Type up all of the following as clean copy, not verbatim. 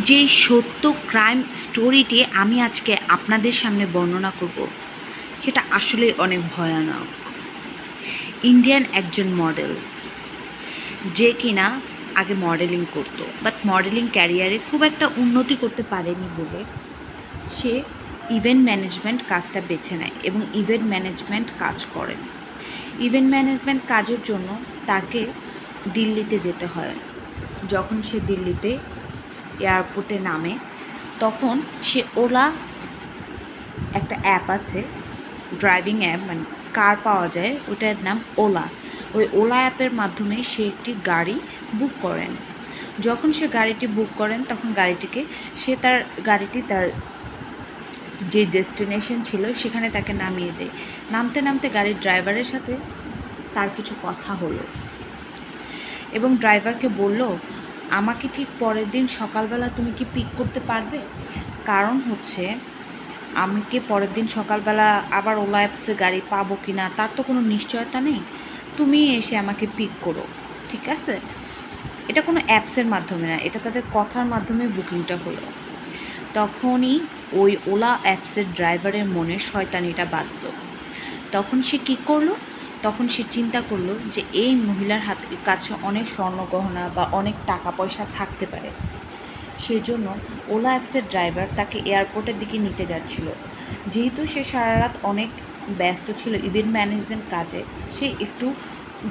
যে সত্য ক্রাইম স্টোরিটি আমি আজকে আপনাদের সামনে বর্ণনা করব সেটা আসলে অনেক ভয়ানক। ইন্ডিয়ান একজন মডেল, যে কিনা আগে মডেলিং করতো, বাট মডেলিং ক্যারিয়ারে খুব একটা উন্নতি করতে পারেনি বলে সে ইভেন্ট ম্যানেজমেন্ট কাজটা বেছে নেয় এবং ইভেন্ট ম্যানেজমেন্ট কাজ করেন। ইভেন্ট ম্যানেজমেন্ট কাজের জন্য তাকে দিল্লিতে যেতে হয়। যখন সে দিল্লিতে এয়ারপোর্টে নামে তখন সে ওলা, একটা অ্যাপ আছে ড্রাইভিং অ্যাপ, মানে কার পাওয়া যায়, ওটার নাম ওলা। ওই ওলা অ্যাপের মাধ্যমে সে একটি গাড়ি বুক করেন। যখন সে গাড়িটি বুক করেন তখন তার গাড়িটি তার যে ডেস্টিনেশন ছিল সেখানে তাকে নামিয়ে দেয়। নামতে নামতে গাড়ির ড্রাইভারের সাথে তার কিছু কথা হলো এবং ড্রাইভারকে বলল, আমাকে ঠিক পরের দিন সকালবেলা তুমি কি পিক করতে পারবে? কারণ হচ্ছে আমি কি পরের দিন সকালবেলা আবার ওলা অ্যাপসে গাড়ি পাবো কি না তার তো কোনো নিশ্চয়তা নেই, তুমি এসে আমাকে পিক করো, ঠিক আছে? এটা কোনো অ্যাপসের মাধ্যমে না, এটা তাদের কথার মাধ্যমে বুকিংটা হলো। তখনই ওই ওলা অ্যাপসের ড্রাইভারের মনে শয়তানিটা বাঁধলো। তখন সে কী করলো? তখন সে চিন্তা করলো যে এই মহিলার কাছে অনেক স্বর্ণগহনা বা অনেক টাকা পয়সা থাকতে পারে। সেই জন্য ওলা অ্যাপসের ড্রাইভার তাকে এয়ারপোর্টের দিকে নিতে যাচ্ছিল। যেহেতু সে সারা রাত অনেক ব্যস্ত ছিল ইভেন্ট ম্যানেজমেন্ট কাজে, সে একটু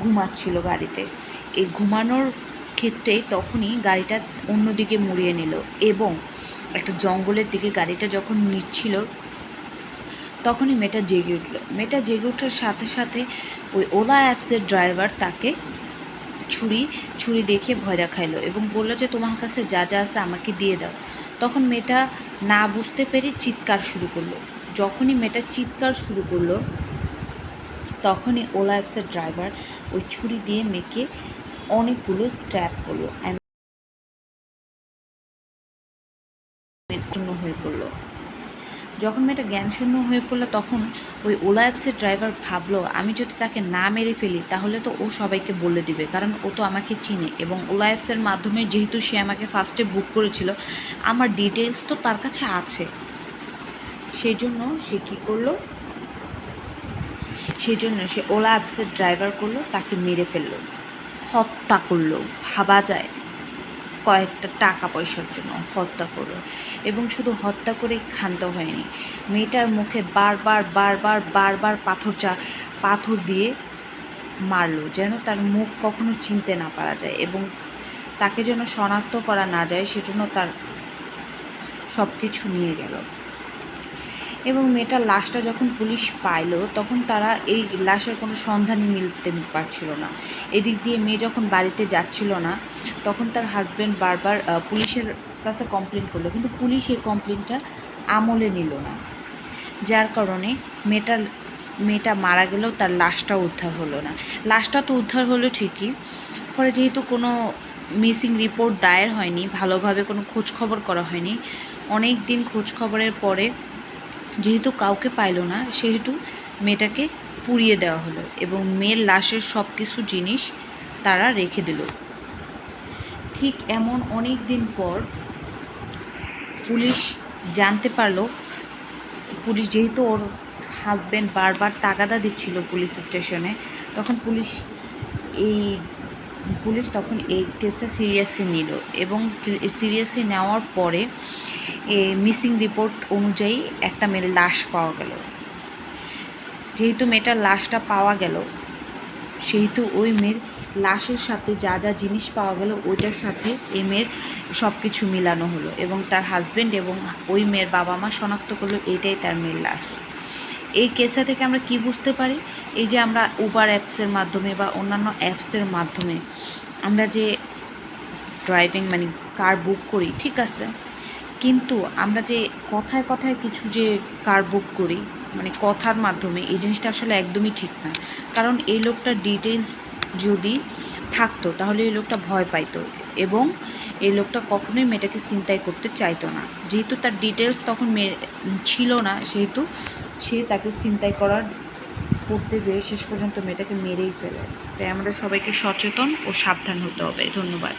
ঘুমাচ্ছিল গাড়িতে। এই ঘুমানোর ক্ষেত্রে তখনই গাড়িটা অন্যদিকে মুড়িয়ে নিল এবং একটা জঙ্গলের দিকে গাড়িটা যখন নিচ্ছিল তখনই মেয়েটা জেগে উঠল। মেয়েটা জেগে ওঠার সাথে সাথে ওই ওলা অ্যাপসের ড্রাইভার তাকে ছুরি দেখিয়ে ভয় দেখাইলো এবং বললো যে তোমার কাছে যা যা আছে আমাকে দিয়ে দাও। তখন মেয়েটা না বুঝতে পেরে চিৎকার শুরু করলো। যখনই মেয়েটা চিৎকার শুরু করলো তখনই ওলা অ্যাপসের ড্রাইভার ওই ছুরি দিয়ে মেয়েকে অনেকগুলো স্ট্যাব করলো, শূন্য হয়ে পড়লো। যখন মেয়েটা জ্ঞানশূন্য হয়ে পড়লো তখন ওই ওলা অ্যাপসের ড্রাইভার ভাবলো, আমি যদি তাকে না মেরে ফেলি তাহলে তো ও সবাইকে বলে দিবে, কারণ ও তো আমাকে চিনে এবং ওলা অ্যাপসের মাধ্যমে যেহেতু সে আমাকে ফার্স্টে বুক করেছিল আমার ডিটেলস তো তার কাছে আছে। সেই জন্য সে কী করলো? সেই জন্য সে ওলা অ্যাপসের ড্রাইভার করলো, তাকে মেরে ফেললো, হত্যা করলো। ভাবা যায়, কয়েকটা টাকা পয়সার জন্য হত্যা করলো। এবং শুধু হত্যা করেই ক্ষান্ত হয়নি, মেয়েটার মুখে বারবার পাথর দিয়ে মারলো, যেন তার মুখ কখনো চিনতে না পারা যায় এবং তাকে যেন শনাক্ত করা না যায়, সেজন্য তার সব কিছু নিয়ে গেল। এবং মেয়েটার লাশটা যখন পুলিশ পাইলো তখন তারা এই লাশের কোনো সন্ধানই মিলতে পারছিল না। এদিক দিয়ে মেয়ে যখন বাড়িতে যাচ্ছিল না তখন তার হাজব্যান্ড বারবার পুলিশের কাছে কমপ্লেন করলো, কিন্তু পুলিশ এই কমপ্লেনটা আমলে নিল না। যার কারণে মেয়েটা মারা গেলেও তার লাশটাও উদ্ধার হলো না। লাশটা তো উদ্ধার হলো ঠিকই, পরে যেহেতু কোনো মিসিং রিপোর্ট দায়ের হয়নি, ভালোভাবে কোনো খোঁজখবর করা হয়নি, অনেক দিন খোঁজখবরের পরে যেহেতু কাউকে পাইল না সেহেতু মেয়েটাকে পুড়িয়ে দেওয়া হলো এবং মেয়ের লাশের সব কিছু জিনিস তারা রেখে দিল। ঠিক এমন অনেক দিন পর পুলিশ জানতে পারলো, পুলিশ যেহেতু ওর হাজব্যান্ড বারবার তাগাদা দিচ্ছিল পুলিশ স্টেশনে, তখন পুলিশ তখন এই কেসটা সিরিয়াসলি নিল এবং সিরিয়াসলি নেওয়ার পরে মিসিং রিপোর্ট অনুযায়ী একটা মেয়ের লাশ পাওয়া গেল। যেহেতু মেয়েটার লাশটা পাওয়া গেল সেহেতু ওই মেয়ের লাশের সাথে যা যা জিনিস পাওয়া গেল ওইটার সাথে এই মেয়ের সব কিছু মিলানো হলো এবং তার হাজব্যান্ড এবং ওই মেয়ের বাবা মা শনাক্ত করলো এইটাই তার মেয়ের লাশ। এই কেসটা থেকে আমরা কি বুঝতে পারি? এই যে আমরা উবার অ্যাপসের মাধ্যমে বা অন্যান্য অ্যাপসের মাধ্যমে আমরা যে ড্রাইভিং মানে কার বুক করি, ঠিক আছে, কিন্তু আমরা যে কথায় কথায় কিছু যে কার বুক করি মানে কথার মাধ্যমে, এই জিনিসটা আসলে একদমই ঠিক না। কারণ এই লোকটার ডিটেলস যদি থাকতো তাহলে এই লোকটা ভয় পাইতো এবং এই লোকটা কখনোই মেয়েটাকে চিন্তাই করতে চাইতো না। যেহেতু তার ডিটেলস তখন ছিল না সেহেতু সে তাকে চিন্তাই করতে যেয়ে শেষ পর্যন্ত মেয়েটাকে মেরেই ফেলে। তাই আমাদের সবাইকে সচেতন ও সাবধান হতে হবে। ধন্যবাদ।